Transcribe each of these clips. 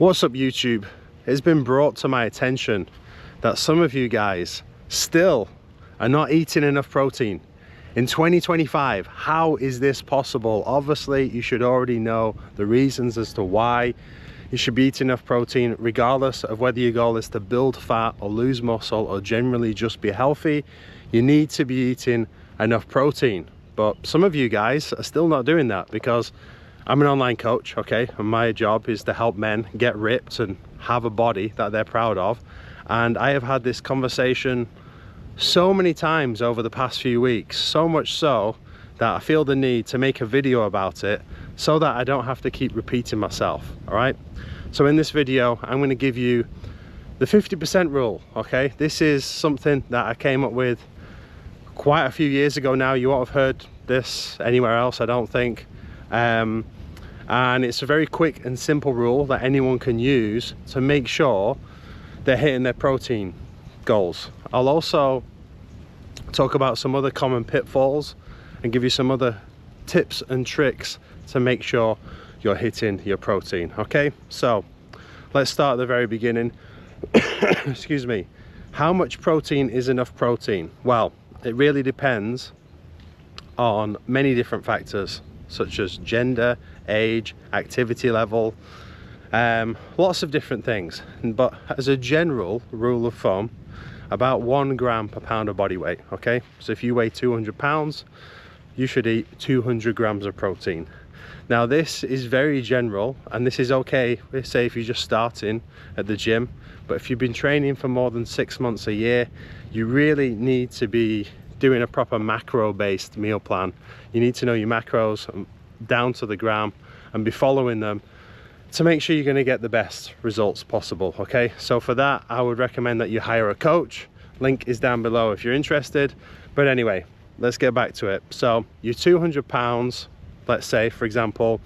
What's up, YouTube? It's been brought to my attention that some of you guys still are not eating enough protein. In 2025, how is this possible? Obviously, you should already know the reasons as to why you should be eating enough protein, regardless of whether your goal is to build fat or lose muscle or generally just be healthy. You need to be eating enough protein. But some of you guys are still not doing that, because I'm an online coach, okay, and my job is to help men get ripped and have a body that they're proud of. And I have had this conversation so many times over the past few weeks, so much so that I feel the need to make a video about it so that I don't have to keep repeating myself. All right, so in this video I'm going to give you the 50% rule. Okay, this is something that I came up with quite a few years ago now. You won't have heard this anywhere else, I don't think. And it's a very quick and simple rule that anyone can use to make sure they're hitting their protein goals. I'll also talk about some other common pitfalls and give you some other tips and tricks to make sure you're hitting your protein. Okay, so let's start at the very beginning. Excuse me. How much protein is enough protein? Well, it really depends on many different factors, such as gender, age, activity level, lots of different things. But as a general rule of thumb, about 1 gram per pound of body weight. Okay, so if you weigh 200 pounds, you should eat 200 grams of protein. Now this is very general, and this is okay, let's say if you're just starting at the gym. But if you've been training for more than 6 months, a year, you really need to be doing a proper macro based meal plan. You need to know your macros down to the gram and be following them to make sure you're going to get the best results possible. Okay, so for that I would recommend that you hire a coach. Link is down below if you're interested. But anyway, let's get back to it. So you're 200 pounds, let's say, for example,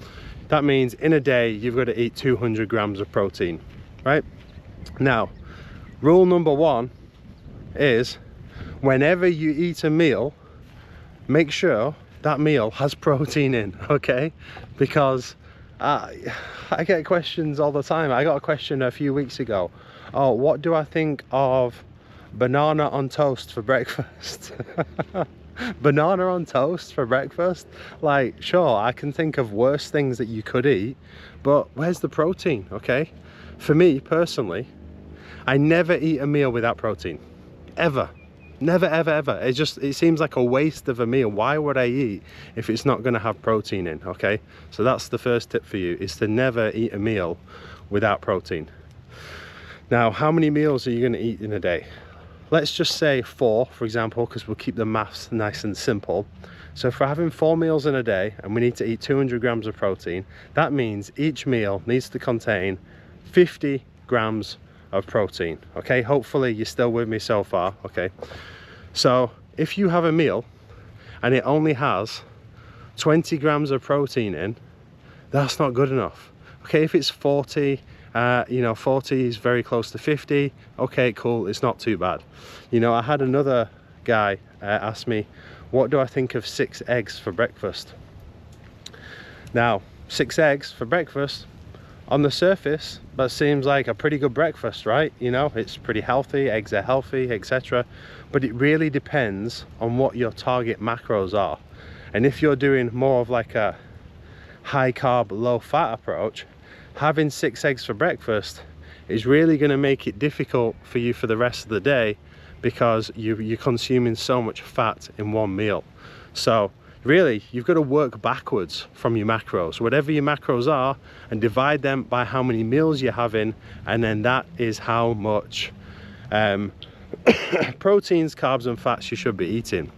that means in a day you've got to eat 200 grams of protein, right? Now, rule number 1 is whenever you eat a meal, make sure that meal has protein in, okay? Because I get questions all the time. I got a question a few weeks ago. Oh, what do I think of banana on toast for breakfast? Banana on toast for breakfast? Like, sure, I can think of worse things that you could eat, but where's the protein? Okay, for me personally, I never eat a meal without protein, ever. Never, ever, ever. It seems like a waste of a meal. Why would I eat if it's not going to have protein in? Okay, so that's the first tip for you, is to never eat a meal without protein. Now, how many meals are you going to eat in a day? Let's just say 4, for example, because we'll keep the maths nice and simple. So if we're having 4 meals in a day and we need to eat 200 grams of protein, that means each meal needs to contain 50 grams of protein. Okay, hopefully you're still with me so far. Okay, so if you have a meal and it only has 20 grams of protein in, that's not good enough. Okay, if it's 40, you know, 40 is very close to 50. Okay, cool, it's not too bad. You know, I had another guy ask me, what do I think of 6 eggs for breakfast? Now, 6 eggs for breakfast, on the surface, that seems like a pretty good breakfast, right? You know, it's pretty healthy, eggs are healthy, etc. But it really depends on what your target macros are. And if you're doing more of like a high carb, low fat approach, having 6 eggs for breakfast is really going to make it difficult for you for the rest of the day, because you're consuming so much fat in one meal. So really, you've got to work backwards from your macros, whatever your macros are, and divide them by how many meals you're having, and then that is how much proteins, carbs and fats you should be eating.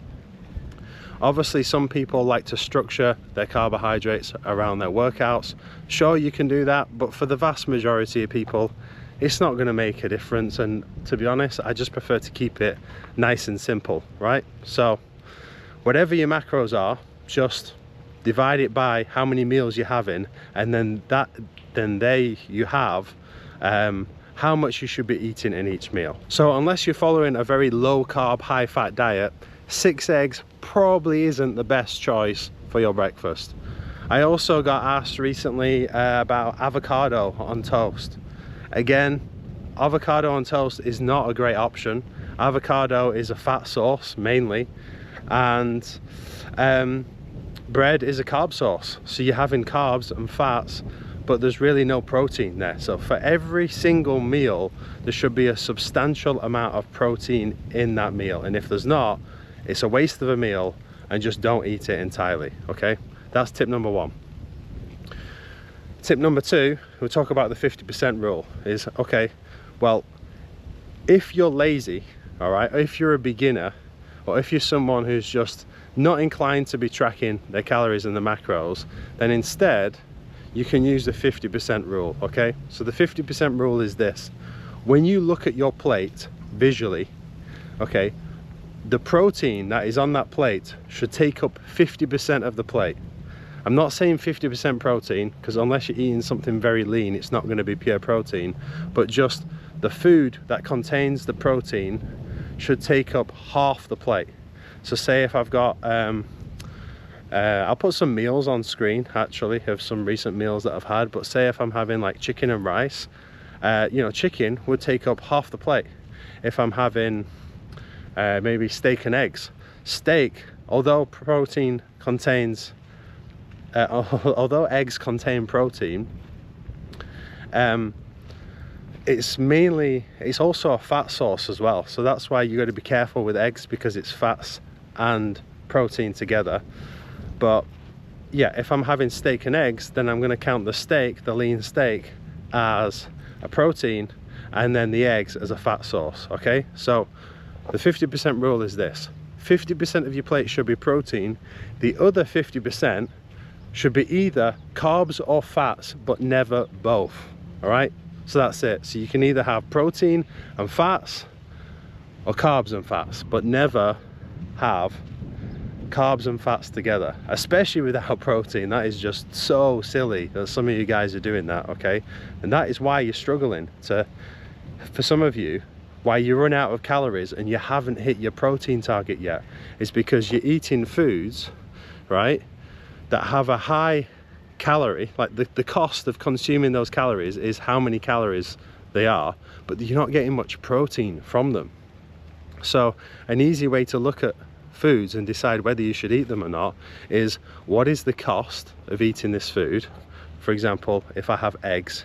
Obviously, some people like to structure their carbohydrates around their workouts. Sure, you can do that, but for the vast majority of people, it's not going to make a difference. And to be honest, I just prefer to keep it nice and simple, right? So whatever your macros are, just divide it by how many meals you're having, and then you have how much you should be eating in each meal. So unless you're following a very low carb, high fat diet, 6 eggs probably isn't the best choice for your breakfast. I also got asked recently about avocado on toast. Again, avocado on toast is not a great option. Avocado is a fat source mainly, and bread is a carb source. So you're having carbs and fats, but there's really no protein there. So for every single meal, there should be a substantial amount of protein in that meal. And if there's not, it's a waste of a meal, and just don't eat it entirely, okay? That's tip number one. Tip number two, we'll talk about the 50% rule, is, okay, well, if you're lazy, all right, if you're a beginner, or if you're someone who's just not inclined to be tracking their calories and the macros, then instead, you can use the 50% rule, okay? So the 50% rule is this. When you look at your plate visually, okay, the protein that is on that plate should take up 50% of the plate. I'm not saying 50% protein, because unless you're eating something very lean, it's not going to be pure protein, but just the food that contains the protein should take up half the plate. So say if I've got, I'll put some meals on screen actually of some recent meals that I've had, but say if I'm having like chicken and rice, you know, chicken would take up half the plate. If I'm having maybe steak and eggs, steak, although protein contains, although eggs contain protein, it's also a fat source as well. So that's why you got to be careful with eggs, because it's fats and protein together. But yeah, if I'm having steak and eggs, then I'm going to count the steak, the lean steak, as a protein, and then the eggs as a fat source, okay? So the 50% rule is this: 50% of your plate should be protein, the other 50% should be either carbs or fats, but never both, all right? So that's it. So you can either have protein and fats or carbs and fats, but never have carbs and fats together, especially without protein. That is just so silly that some of you guys are doing that, okay? And that is why you're struggling to, for some of you, why you run out of calories and you haven't hit your protein target yet, is because you're eating foods, right, that have a high calorie, like the cost of consuming those calories is how many calories they are, but you're not getting much protein from them. So an easy way to look at foods and decide whether you should eat them or not is, what is the cost of eating this food? For example, if I have eggs,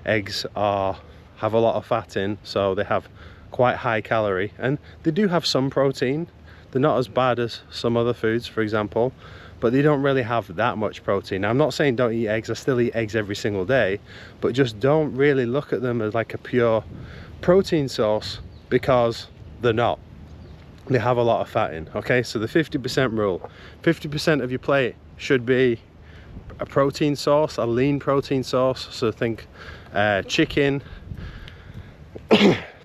eggs have a lot of fat in, so they have quite high calorie, and they do have some protein. They're not as bad as some other foods, for example, but they don't really have that much protein. Now, I'm not saying don't eat eggs. I still eat eggs every single day, but just don't really look at them as like a pure protein source, because they're not. They have a lot of fat in, okay? So the 50% rule, 50% of your plate should be a protein source, a lean protein source. So think chicken,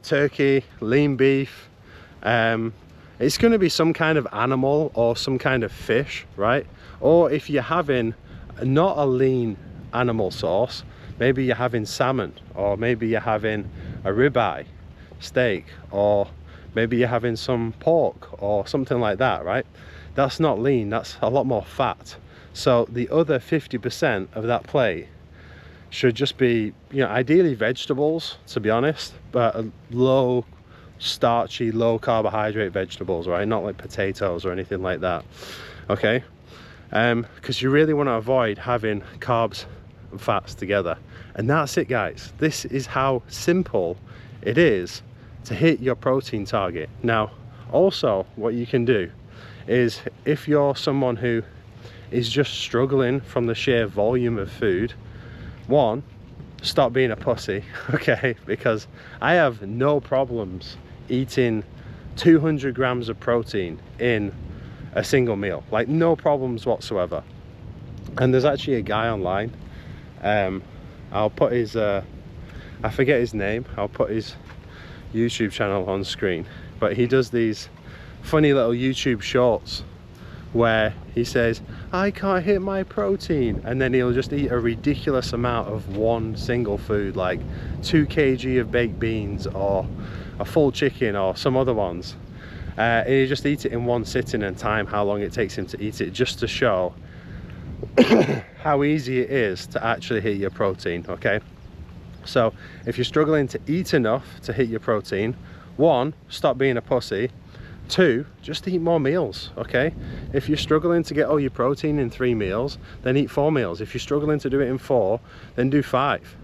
turkey, lean beef. It's going to be some kind of animal or some kind of fish, right? Or if you're having not a lean animal source, maybe you're having salmon, or maybe you're having a ribeye steak, or maybe you're having some pork or something like that, right? That's not lean, that's a lot more fat. So the other 50% of that plate should just be, you know, ideally vegetables, to be honest, but low starchy, low carbohydrate vegetables, right? Not like potatoes or anything like that, okay? Because you really want to avoid having carbs and fats together. And that's it, guys. This is how simple it is to hit your protein target. Now, also what you can do is, if you're someone who is just struggling from the sheer volume of food, one, stop being a pussy, okay? Because I have no problems eating 200 grams of protein in a single meal, like no problems whatsoever. And there's actually a guy online, I'll put his I forget his name, I'll put his YouTube channel on screen, but he does these funny little YouTube shorts where he says, I can't hit my protein, and then he'll just eat a ridiculous amount of one single food, like 2 kg of baked beans or a full chicken or some other ones, and he just eat it in one sitting and time how long it takes him to eat it, just to show how easy it is to actually hit your protein. Okay, so if you're struggling to eat enough to hit your protein, 1, stop being a pussy. 2, just eat more meals. Okay, if you're struggling to get all your protein in 3 meals, then eat 4 meals. If you're struggling to do it in 4, then do 5.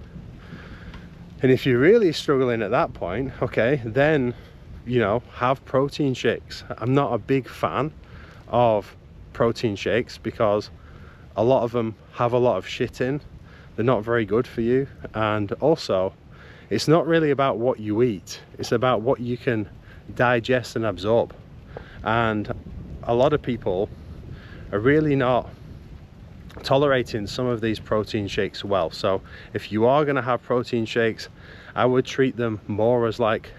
And if you're really struggling at that point, okay, then, you know, have protein shakes. I'm not a big fan of protein shakes because a lot of them have a lot of shit in. They're not very good for you. And also, it's not really about what you eat. It's about what you can digest and absorb. And a lot of people are really not tolerating some of these protein shakes well. So if you are going to have protein shakes, I would treat them more as like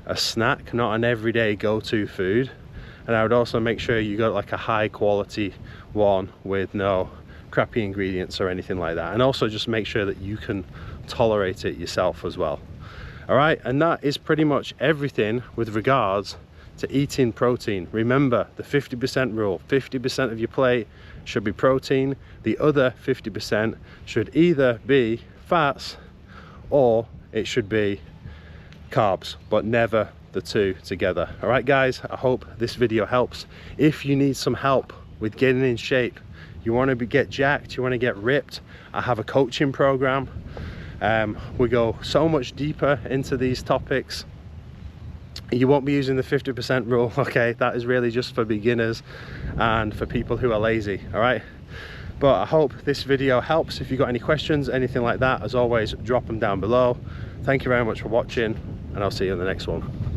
a snack, not an everyday go-to food. And I would also make sure you got like a high quality one with no crappy ingredients or anything like that. And also just make sure that you can tolerate it yourself as well. All right, and that is pretty much everything with regards to eating protein. Remember the 50% rule. 50% of your plate should be protein. The other 50% should either be fats or it should be carbs, but never the two together. All right guys, I hope this video helps. If you need some help with getting in shape, you want to get jacked, you want to get ripped, I have a coaching program. We go so much deeper into these topics. You won't be using the 50% rule, okay? That is really just for beginners and for people who are lazy, all right? But I hope this video helps. If you've got any questions, anything like that, as always, drop them down below. Thank you very much for watching, and I'll see you in the next one.